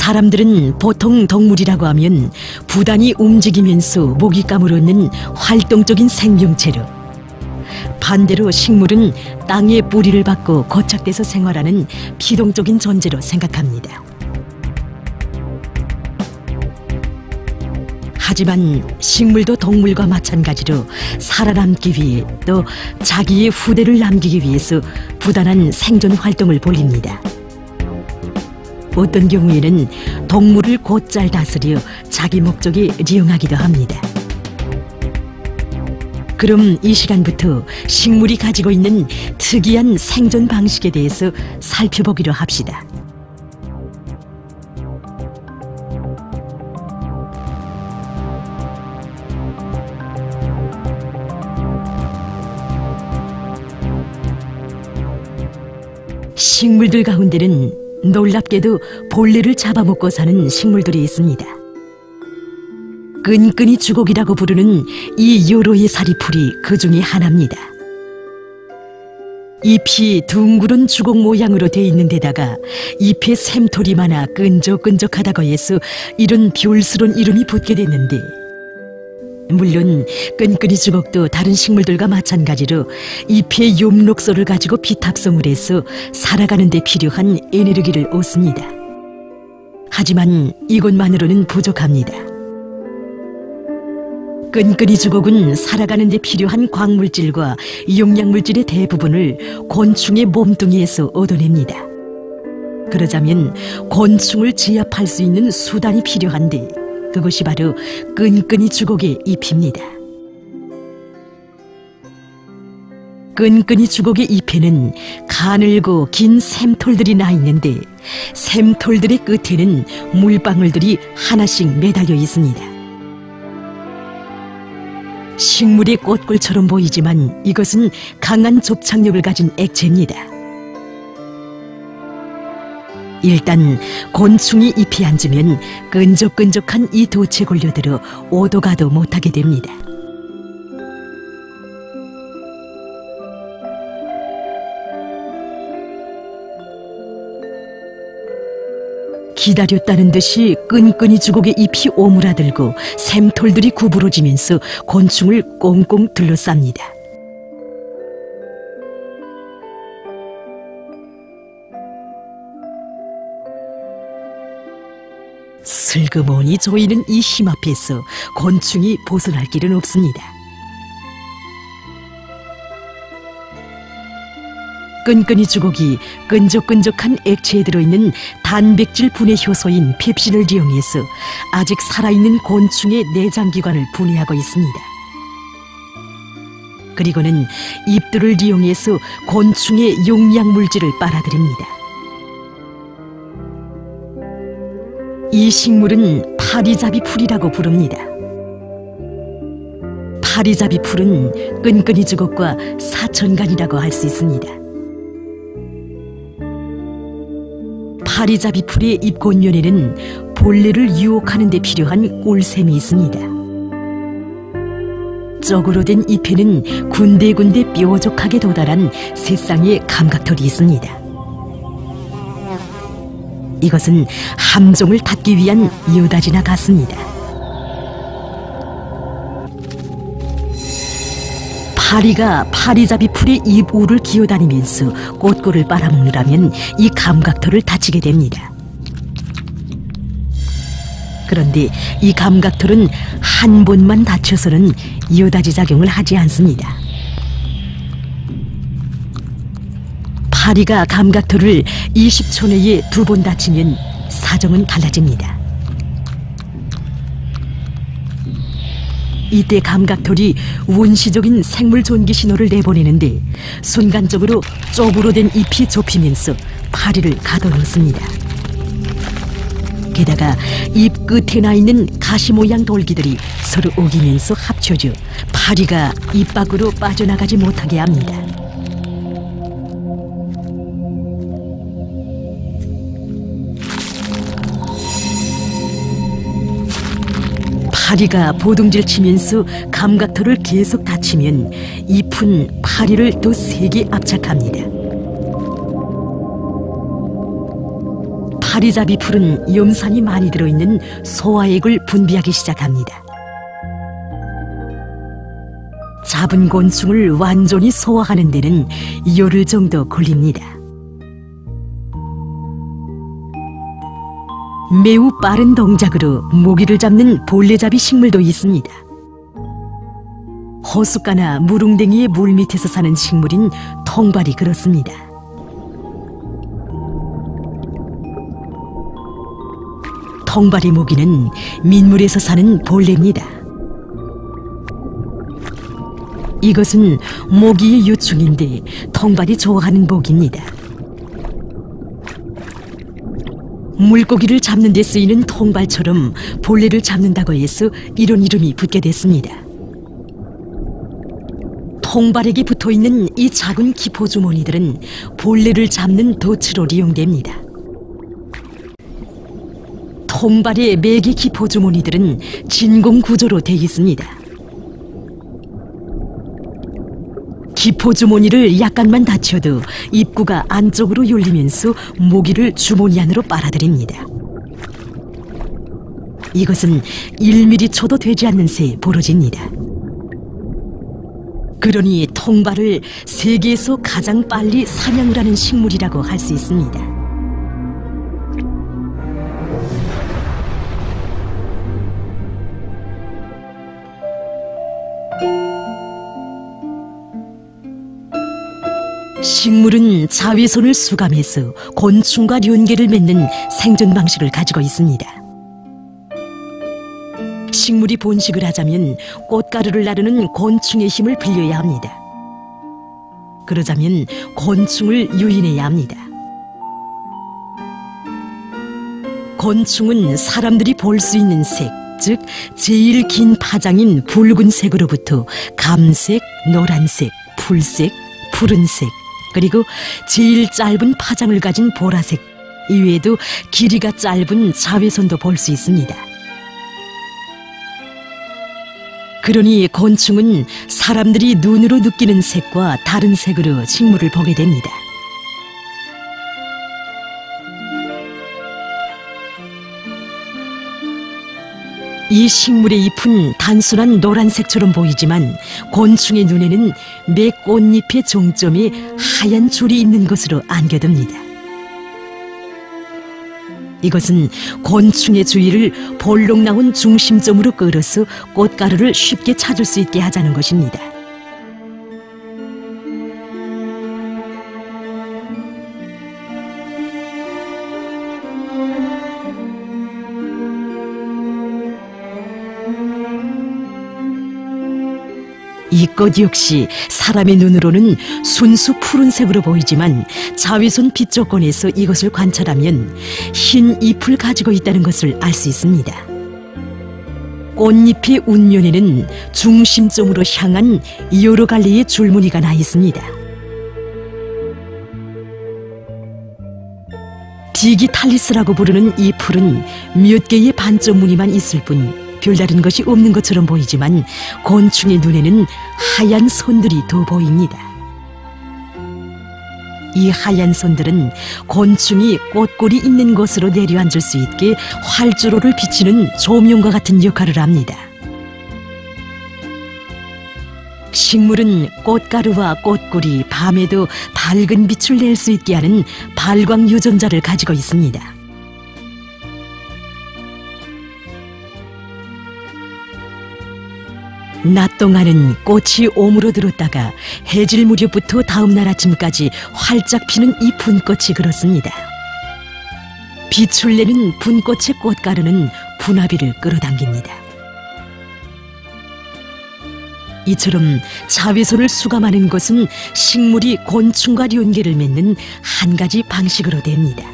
사람들은 보통 동물이라고 하면 부단히 움직이면서 먹잇감을 얻는 활동적인 생명체로, 반대로 식물은 땅에 뿌리를 받고 고착돼서 생활하는 피동적인 존재로 생각합니다. 하지만 식물도 동물과 마찬가지로 살아남기 위해 또 자기의 후대를 남기기 위해서 부단한 생존 활동을 벌입니다. 어떤 경우에는 동물을 곧잘 다스려 자기 목적에 이용하기도 합니다. 그럼 이 시간부터 식물이 가지고 있는 특이한 생존 방식에 대해서 살펴보기로 합시다. 식물들 가운데는 놀랍게도 벌레를 잡아먹고 사는 식물들이 있습니다. 끈끈이 주걱이라고 부르는 이 요로의 사리풀이 그 중에 하나입니다. 잎이 둥그런 주걱 모양으로 되어 있는 데다가 잎에 샘털이 많아 끈적끈적하다고 해서 이런 비올스러운 이름이 붙게 됐는데, 물론 끈끈이 주걱도 다른 식물들과 마찬가지로 잎의 엽록소를 가지고 비탑성을 해서 살아가는 데 필요한 에너지를 얻습니다. 하지만 이것만으로는 부족합니다. 끈끈이 주걱은 살아가는 데 필요한 광물질과 영양물질의 대부분을 곤충의 몸뚱이에서 얻어냅니다. 그러자면 곤충을 제압할 수 있는 수단이 필요한데, 그것이 바로 끈끈이 주걱의 잎입니다. 끈끈이 주걱의 잎에는 가늘고 긴 샘털들이 나 있는데, 샘털들의 끝에는 물방울들이 하나씩 매달려 있습니다. 식물의 꽃꿀처럼 보이지만 이것은 강한 접착력을 가진 액체입니다. 일단 곤충이 잎에 앉으면 끈적끈적한 이 돛에 걸려들어 오도 가도 못하게 됩니다. 기다렸다는 듯이 끈끈이 주걱의 잎이 오므라들고 샘털들이 구부러지면서 곤충을 꽁꽁 둘러쌉니다. 슬그머니 조이는 이 힘 앞에서 곤충이 벗어날 길은 없습니다. 끈끈이 주걱이 끈적끈적한 액체에 들어있는 단백질 분해 효소인 펩신을 이용해서 아직 살아있는 곤충의 내장기관을 분해하고 있습니다. 그리고는 잎들을 이용해서 곤충의 용량물질을 빨아들입니다. 이 식물은 파리잡이 풀이라고 부릅니다. 파리잡이 풀은 끈끈이 주걱과 사천간이라고 할 수 있습니다. 파리잡이 풀의 잎 곤면에는 벌레를 유혹하는 데 필요한 꿀샘이 있습니다. 쪽으로 된 잎에는 군데군데 뾰족하게 도달한 새쌍의 감각털이 있습니다. 이것은 함정을 닫기 위한 여다지나 같습니다. 파리가 파리잡이 풀의 잎 우를 기어다니면서 꽃꿀을 빨아먹느라면 이 감각털을 다치게 됩니다. 그런데 이 감각털은 한 번만 다쳐서는 여다지 작용을 하지 않습니다. 파리가 감각털을 20초 내에 2번 다치면 사정은 달라집니다. 이때 감각털이 원시적인 생물 존기 신호를 내보내는데 순간적으로 쪽으로 된 잎이 좁히면서 파리를 가둬놓습니다. 게다가 잎 끝에 나 있는 가시 모양 돌기들이 서로 어기면서 합쳐져 파리가 잎 밖으로 빠져나가지 못하게 합니다. 파리가 보둥질 치면서 감각털을 계속 다치면 잎은 파리를 더 세게 압착합니다. 파리잡이 풀은 염산이 많이 들어있는 소화액을 분비하기 시작합니다. 잡은 곤충을 완전히 소화하는 데는 열흘 정도 걸립니다. 매우 빠른 동작으로 모기를 잡는 벌레잡이 식물도 있습니다. 호숫가나 무릉댕이의 물밑에서 사는 식물인 통발이 그렇습니다. 통발이 모기는 민물에서 사는 벌레입니다. 이것은 모기의 유충인데 통발이 좋아하는 모기입니다. 물고기를 잡는 데 쓰이는 통발처럼 벌레를 잡는다고 해서 이런 이름이 붙게 됐습니다. 통발에게 붙어있는 이 작은 기포주머니들은 벌레를 잡는 덫으로 이용됩니다. 통발의 매개 기포주머니들은 진공 구조로 되어 있습니다. 기포주머니를 약간만 닫혀도 입구가 안쪽으로 열리면서 모기를 주머니 안으로 빨아들입니다. 이것은 1mm초도 되지 않는 새에 벌어집니다. 그러니 통발을 세계에서 가장 빨리 사냥을 하는 식물이라고 할 수 있습니다. 식물은 자외선을 수감해서 곤충과 연계를 맺는 생존 방식을 가지고 있습니다. 식물이 번식을 하자면 꽃가루를 나르는 곤충의 힘을 빌려야 합니다. 그러자면 곤충을 유인해야 합니다. 곤충은 사람들이 볼 수 있는 색, 즉 제일 긴 파장인 붉은색으로부터 감색, 노란색, 풀색, 푸른색, 그리고 제일 짧은 파장을 가진 보라색 이외에도 길이가 짧은 자외선도 볼 수 있습니다. 그러니 곤충은 사람들이 눈으로 느끼는 색과 다른 색으로 식물을 보게 됩니다. 이 식물의 잎은 단순한 노란색처럼 보이지만 곤충의 눈에는 매 꽃잎의 종점에 하얀 줄이 있는 것으로 안겨듭니다. 이것은 곤충의 주위를 볼록 나온 중심점으로 끌어서 꽃가루를 쉽게 찾을 수 있게 하자는 것입니다. 이 꽃 역시 사람의 눈으로는 순수 푸른색으로 보이지만 자외선 빛 조건에서 이것을 관찰하면 흰 잎을 가지고 있다는 것을 알 수 있습니다. 꽃잎의 운면에는 중심점으로 향한 여러 갈래의 줄무늬가 나 있습니다. 디기탈리스라고 부르는 이 풀은 몇 개의 반점 무늬만 있을 뿐 별다른 것이 없는 것처럼 보이지만 곤충의 눈에는 하얀 선들이 더 보입니다. 이 하얀 선들은 곤충이 꽃꿀이 있는 곳으로 내려앉을 수 있게 활주로를 비치는 조명과 같은 역할을 합니다. 식물은 꽃가루와 꽃꿀이 밤에도 밝은 빛을 낼 수 있게 하는 발광 유전자를 가지고 있습니다. 낮 동안은 꽃이 오므러들었다가 해질 무렵부터 다음 날 아침까지 활짝 피는 이 분꽃이 그렇습니다. 빛을 내는 분꽃의 꽃가루는 분화비를 끌어당깁니다. 이처럼 자외선을 수감하는 것은 식물이 곤충과 연계를 맺는 한 가지 방식으로 됩니다.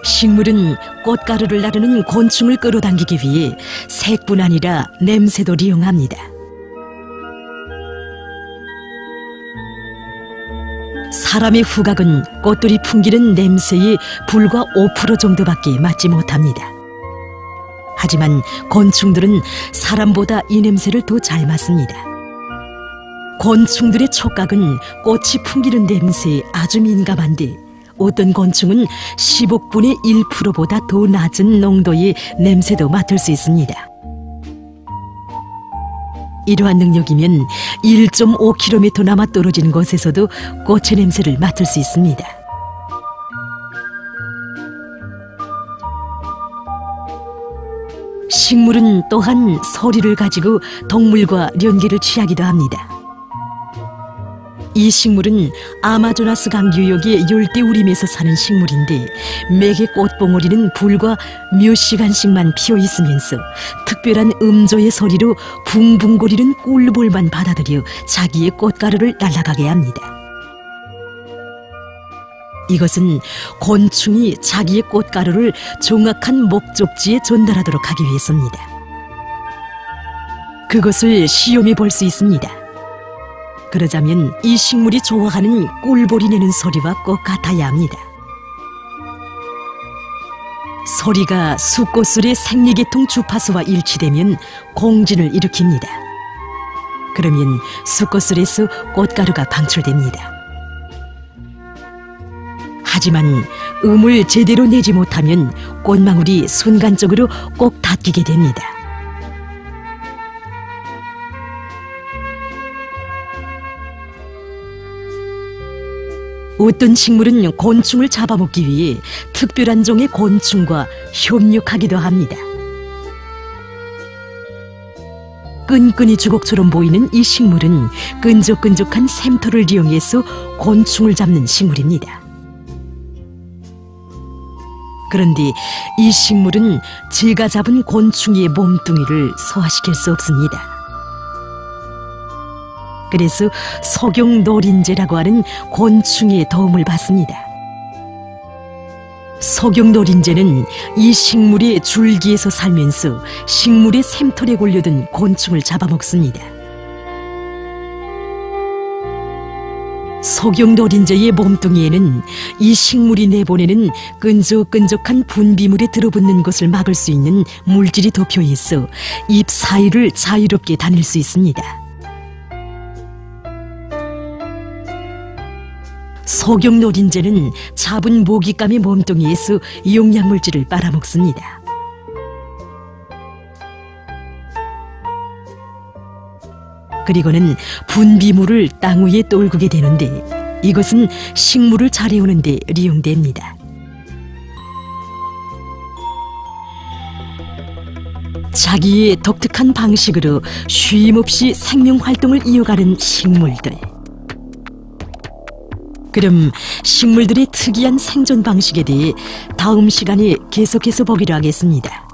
식물은 꽃가루를 나르는 곤충을 끌어당기기 위해 색뿐 아니라 냄새도 이용합니다. 사람의 후각은 꽃들이 풍기는 냄새의 불과 5% 정도밖에 맡지 못합니다. 하지만 곤충들은 사람보다 이 냄새를 더 잘 맡습니다. 곤충들의 촉각은 꽃이 풍기는 냄새에 아주 민감한데 어떤 곤충은 10억분의 1%보다 더 낮은 농도의 냄새도 맡을 수 있습니다. 이러한 능력이면 1.5km 남아 떨어진 곳에서도 꽃의 냄새를 맡을 수 있습니다. 식물은 또한 소리를 가지고 동물과 연기를 취하기도 합니다. 이 식물은 아마조나스 강 유역의 열대우림에서 사는 식물인데 맥의 꽃봉오리는 불과 몇 시간씩만 피어 있으면서 특별한 음조의 소리로 붕붕거리는 꿀볼만 받아들여 자기의 꽃가루를 날아가게 합니다. 이것은 곤충이 자기의 꽃가루를 정확한 목적지에 전달하도록 하기 위해서입니다. 그것을 시험해 볼 수 있습니다. 그러자면 이 식물이 좋아하는 꿀볼이 내는 소리와 꼭 같아야 합니다. 소리가 수꽃술의 생리계통 주파수와 일치되면 공진을 일으킵니다. 그러면 수꽃술에서 꽃가루가 방출됩니다. 하지만 음을 제대로 내지 못하면 꽃망울이 순간적으로 꼭 닫히게 됩니다. 어떤 식물은 곤충을 잡아먹기 위해 특별한 종의 곤충과 협력하기도 합니다. 끈끈이 주걱처럼 보이는 이 식물은 끈적끈적한 샘털을 이용해서 곤충을 잡는 식물입니다. 그런데 이 식물은 제가 잡은 곤충의 몸뚱이를 소화시킬 수 없습니다. 그래서 소경노린재라고 하는 곤충의 도움을 받습니다. 소경노린재는 이 식물의 줄기에서 살면서 식물의 샘털에 걸려든 곤충을 잡아먹습니다. 소경노린재의 몸뚱이에는 이 식물이 내보내는 끈적끈적한 분비물에 들어붙는 것을 막을 수 있는 물질이 덮여 있어 잎 사이를 자유롭게 다닐 수 있습니다. 소경노린재는 잡은 모깃감의 몸뚱이에서 용량물질을 빨아먹습니다. 그리고는 분비물을 땅 위에 떨구게 되는데 이것은 식물을 자래우는 데 이용됩니다. 자기의 독특한 방식으로 쉼없이 생명활동을 이어가는 식물들. 그럼 식물들의 특이한 생존 방식에 대해 다음 시간에 계속해서 보기로 하겠습니다.